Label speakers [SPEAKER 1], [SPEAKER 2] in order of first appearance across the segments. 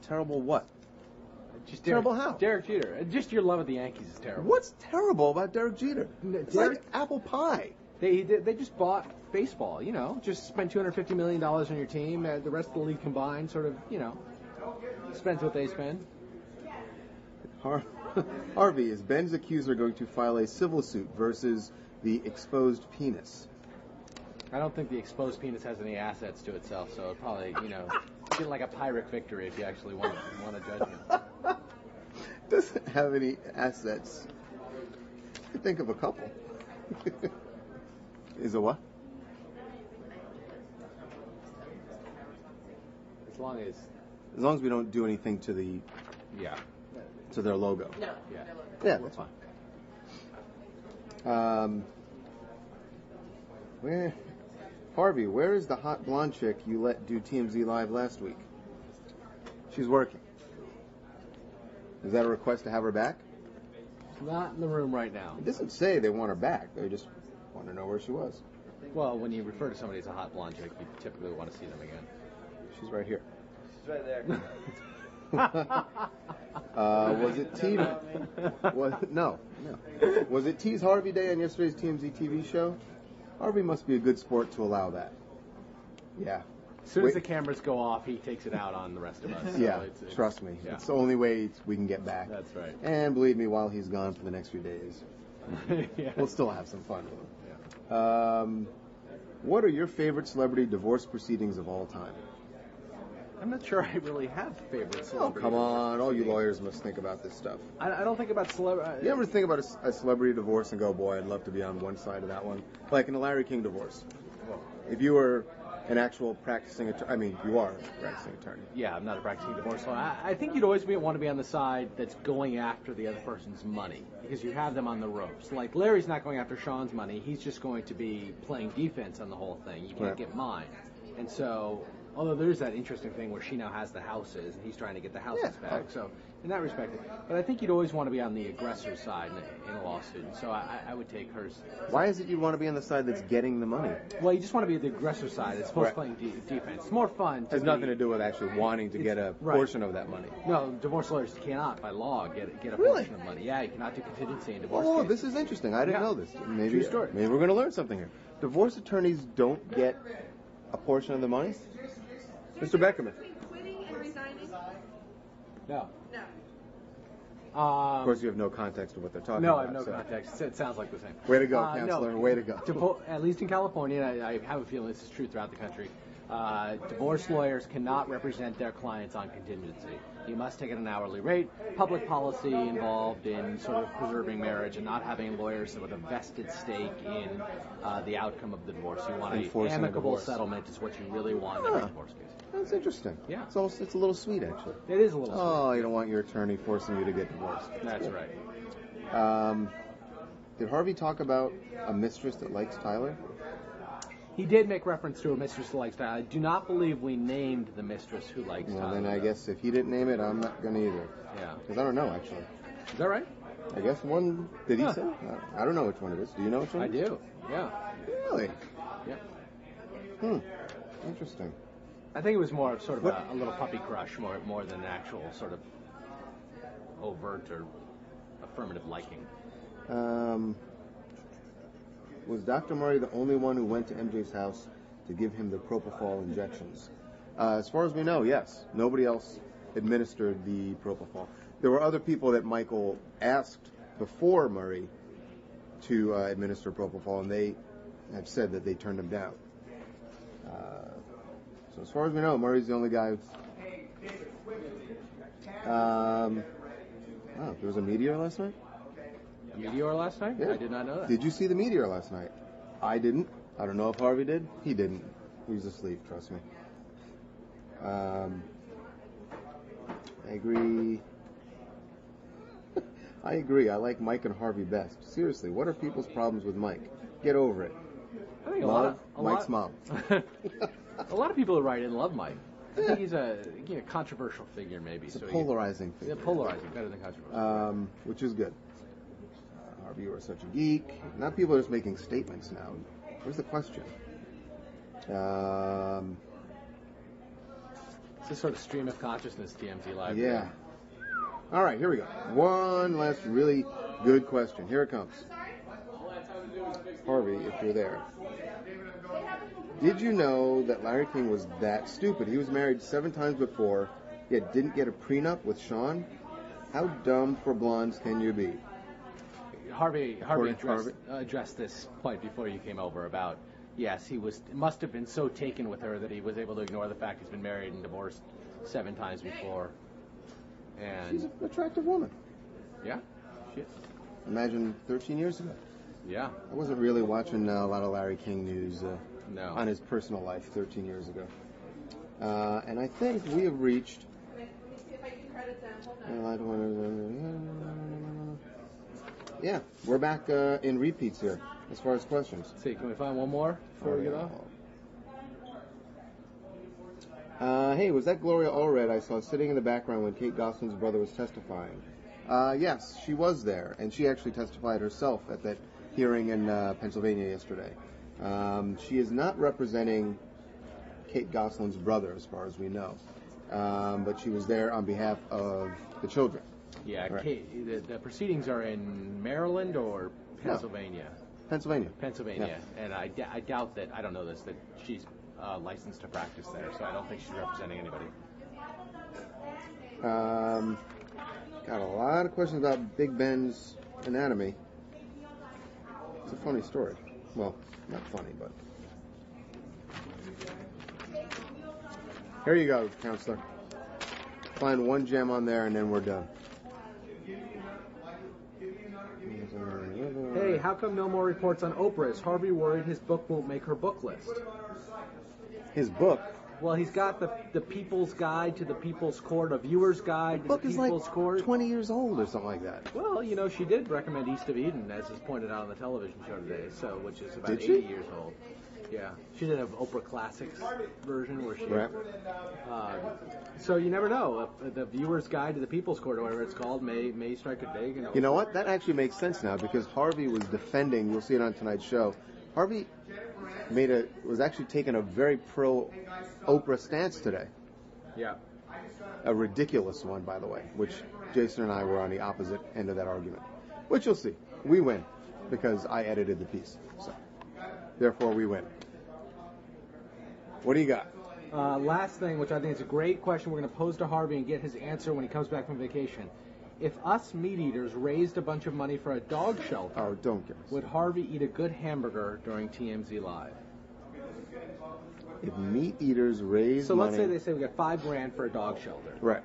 [SPEAKER 1] Terrible what?
[SPEAKER 2] Just
[SPEAKER 1] terrible how?
[SPEAKER 2] Derek Jeter. Just your love of the Yankees is terrible.
[SPEAKER 1] What's terrible about Derek Jeter? It's like apple pie.
[SPEAKER 2] They just bought baseball, you know. Just spent $250 million on your team. The rest of the league combined sort of, you know, spends what they spend.
[SPEAKER 1] Harvey, is Ben's accuser going to file a civil suit versus the exposed penis?
[SPEAKER 2] I don't think the exposed penis has any assets to itself, so it probably, you know, get like a Pyrrhic victory if you actually want to judge him.
[SPEAKER 1] Doesn't have any assets. I think of a couple. Is it what?
[SPEAKER 2] As long as
[SPEAKER 1] we don't do anything to the to their logo.
[SPEAKER 3] No.
[SPEAKER 1] Yeah, that's fine. Where is the hot blonde chick you let do TMZ Live last week? She's working. Is that a request to have her back?
[SPEAKER 2] Not in the room right now.
[SPEAKER 1] It doesn't say they want her back. They just want to know where she was.
[SPEAKER 2] Well, when you refer to somebody as a hot blonde chick, you typically want to see them again.
[SPEAKER 1] She's right here.
[SPEAKER 3] She's right there.
[SPEAKER 1] Was it T? No. Was it T's Harvey Day on yesterday's TMZ TV show? Harvey must be a good sport to allow that. Yeah.
[SPEAKER 2] As soon as the cameras go off, he takes it out on the rest of us. So
[SPEAKER 1] yeah,
[SPEAKER 2] it's,
[SPEAKER 1] trust me.
[SPEAKER 2] Yeah.
[SPEAKER 1] It's the only way we can get back.
[SPEAKER 2] That's right.
[SPEAKER 1] And believe me, while he's gone for the next few days, we'll still have some fun with him. Yeah. What are your favorite celebrity divorce proceedings of all time?
[SPEAKER 2] I'm not sure I really have favorite celebrities.
[SPEAKER 1] Oh, come on. All you lawyers must think about this stuff.
[SPEAKER 2] I don't think about celebrity.
[SPEAKER 1] You ever think about a celebrity divorce and go, boy, I'd love to be on one side of that one? Like in a Larry King divorce. If you were an actual practicing attorney, I mean, you are a practicing attorney.
[SPEAKER 2] Yeah, I'm not a practicing divorce lawyer. I think you'd always want to be on the side that's going after the other person's money because you have them on the ropes. Like Larry's not going after Sean's money. He's just going to be playing defense on the whole thing. You can't get mine. And so, although there's that interesting thing where she now has the houses and he's trying to get the houses back. So in that respect, but I think you'd always want to be on the aggressor side in a lawsuit. And so I would take hers.
[SPEAKER 1] Why is it you want to be on the side that's getting the money?
[SPEAKER 2] Well, you just want to be the aggressor side as opposed to playing defense. It's more fun.
[SPEAKER 1] It has nothing to do with actually wanting to get a portion of that money.
[SPEAKER 2] No, divorce lawyers cannot, by law, get a portion of money. Yeah, you cannot do contingency in divorce cases.
[SPEAKER 1] This is interesting. I didn't know this. Maybe,
[SPEAKER 2] True story.
[SPEAKER 1] Maybe we're going to learn something here. Divorce attorneys don't get a portion of the money? Mr. Beckerman.
[SPEAKER 3] Quitting and resigning?
[SPEAKER 2] No.
[SPEAKER 1] Of course, you have no context of what they're talking
[SPEAKER 2] about.
[SPEAKER 1] about.
[SPEAKER 2] No, I have no context. It sounds like the same.
[SPEAKER 1] Way to go, counselor. No. Way to go.
[SPEAKER 2] At least in California, and I have a feeling this is true throughout the country, divorce lawyers cannot represent their clients on contingency. You must take it an hourly rate. Public policy involved in sort of preserving marriage and not having lawyers with a vested stake in the outcome of the divorce. You want an amicable settlement is what you really want in every divorce case.
[SPEAKER 1] That's interesting.
[SPEAKER 2] Yeah.
[SPEAKER 1] It's a little sweet, actually.
[SPEAKER 2] It is a little sweet.
[SPEAKER 1] Oh, you don't want your attorney forcing you to get divorced.
[SPEAKER 2] That's right.
[SPEAKER 1] Did Harvey talk about a mistress that likes Tyler?
[SPEAKER 2] He did make reference to a mistress who likes Tyler. I do not believe we named the mistress who likes Tyler.
[SPEAKER 1] Well, then I guess if he didn't name it, I'm not going to either.
[SPEAKER 2] Yeah.
[SPEAKER 1] Because I don't know, actually.
[SPEAKER 2] Is that right?
[SPEAKER 1] I guess one. Did he say? I don't know which one it is. Do you know which one it is?
[SPEAKER 2] I do. Yeah.
[SPEAKER 1] Really?
[SPEAKER 2] Yeah.
[SPEAKER 1] Interesting.
[SPEAKER 2] I think it was more of sort of a little puppy crush, more than an actual sort of overt or affirmative liking.
[SPEAKER 1] Was Dr. Murray the only one who went to MJ's house to give him the propofol injections? As far as we know, yes. Nobody else administered the propofol. There were other people that Michael asked before Murray to administer propofol, and they have said that they turned him down. So as far as we know, Murray's the only guy. There was a meteor last night?
[SPEAKER 2] A meteor last night?
[SPEAKER 1] Yeah.
[SPEAKER 2] I did not know that.
[SPEAKER 1] Did you see the meteor last night? I didn't. I don't know if Harvey did. He didn't. He was asleep, trust me. I agree. I agree. I like Mike and Harvey best. Seriously, what are people's problems with Mike? Get over it.
[SPEAKER 2] I think
[SPEAKER 1] Mike's mom.
[SPEAKER 2] A lot of people who write in love Mike. I think he's a controversial figure, maybe.
[SPEAKER 1] It's a polarizing figure.
[SPEAKER 2] Yeah, polarizing, better than controversial.
[SPEAKER 1] Which is good. Harvey, you are such a geek. Now people are just making statements now. Where's the question?
[SPEAKER 2] It's a sort of stream of consciousness, TMZ Live.
[SPEAKER 1] Yeah. All right, here we go. One last really good question. Here it comes. Harvey, if you're there. Did you know that Larry King was that stupid? He was married 7 times before, yet didn't get a prenup with Sean? How dumb for blondes can you be?
[SPEAKER 2] Harvey addressed this point before you came over about, yes, he must have been so taken with her that he was able to ignore the fact he's been married and divorced 7 times before. And
[SPEAKER 1] she's an attractive woman.
[SPEAKER 2] Yeah, she is.
[SPEAKER 1] Imagine 13 years ago.
[SPEAKER 2] Yeah.
[SPEAKER 1] I wasn't really watching a lot of Larry King news
[SPEAKER 2] no.
[SPEAKER 1] on his personal life 13 years ago. And I think we have reached... Yeah, we're back in repeats here as far as questions.
[SPEAKER 2] Let's see, can we find one more before we get off?
[SPEAKER 1] Hey, was that Gloria Allred I saw sitting in the background when Kate Gosselin's brother was testifying? Yes, she was there, and she actually testified herself at that hearing in Pennsylvania yesterday. She is not representing Kate Gosselin's brother, as far as we know, but she was there on behalf of the children.
[SPEAKER 2] Yeah,
[SPEAKER 1] right.
[SPEAKER 2] Kate, the proceedings are in Maryland or Pennsylvania?
[SPEAKER 1] No. Pennsylvania.
[SPEAKER 2] Pennsylvania,
[SPEAKER 1] yeah.
[SPEAKER 2] And I doubt that, I don't know this, that she's licensed to practice there, so I don't think she's representing anybody.
[SPEAKER 1] Got a lot of questions about Big Ben's anatomy. It's a funny story. Well, not funny, but... Here you go, counselor. Find one gem on there and then we're done.
[SPEAKER 2] Hey, how come no more reports on Oprah? Is Harvey worried his book won't make her book list?
[SPEAKER 1] His book?
[SPEAKER 2] Well, he's got the People's Guide to the People's Court, a viewer's guide to the People's Court.
[SPEAKER 1] Is like 20 years old or something like that.
[SPEAKER 2] Well, you know, she did recommend East of Eden, as is pointed out on the television show today, so which is about 80 years old. Yeah, she did have Oprah Classics version where she.
[SPEAKER 1] Right.
[SPEAKER 2] So you never know. The Viewer's Guide to the People's Court, or whatever it's called, may strike a dig.
[SPEAKER 1] You know what? That actually makes sense now because Harvey was defending. You'll see it on tonight's show. Harvey was actually taking a very pro Oprah stance today.
[SPEAKER 2] Yeah.
[SPEAKER 1] A ridiculous one, by the way, which Jason and I were on the opposite end of that argument. Which you'll see. We win because I edited the piece. So, therefore, we win. What do you got?
[SPEAKER 2] Last thing, which I think is a great question we're going to pose to Harvey and get his answer when he comes back from vacation. If us meat eaters raised a bunch of money for a dog shelter, would Harvey eat a good hamburger during TMZ Live?
[SPEAKER 1] If meat eaters raise money...
[SPEAKER 2] So let's say they say we got $5,000 for a dog shelter.
[SPEAKER 1] Right.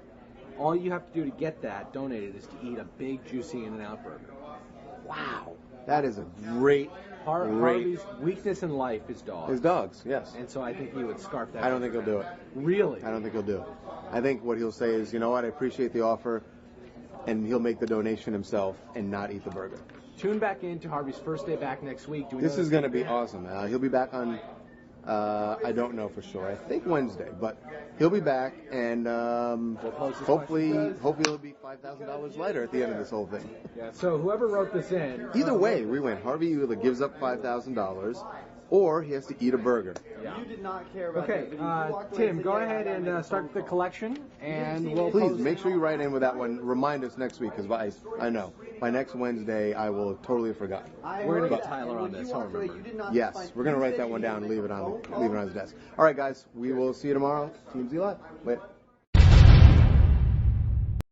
[SPEAKER 2] All you have to do to get that donated is to eat a big, juicy In-N-Out burger. Wow.
[SPEAKER 1] That is a great...
[SPEAKER 2] Harvey's weakness in life is dogs.
[SPEAKER 1] His dogs, yes.
[SPEAKER 2] And so I think he would scarf that.
[SPEAKER 1] I don't think he'll do it.
[SPEAKER 2] Really?
[SPEAKER 1] I don't think he'll do it. I think what he'll say is, you know what, I appreciate the offer, and he'll make the donation himself and not eat the burger.
[SPEAKER 2] Tune back in to Harvey's first day back next week.
[SPEAKER 1] This is going to be awesome. He'll be back on, I don't know for sure, I think Wednesday, but he'll be back, and hopefully it'll be $5,000 lighter at the end of this whole thing.
[SPEAKER 2] Yeah, so whoever wrote this in...
[SPEAKER 1] Either way, we win. Harvey either gives up $5,000 or he has to eat a burger.
[SPEAKER 2] Yeah.
[SPEAKER 3] You did not care about
[SPEAKER 2] okay, Tim, go ahead and start the collection, and we'll...
[SPEAKER 1] Please, make sure you write in with that one. Remind us next week, because I know. By next Wednesday, I will have totally forgotten.
[SPEAKER 2] We're going to get Tyler on this, I'll remember.
[SPEAKER 1] Yes, we're going to write that one down and leave it on his desk. All right, guys, we will see you tomorrow. TMZ Live. Later.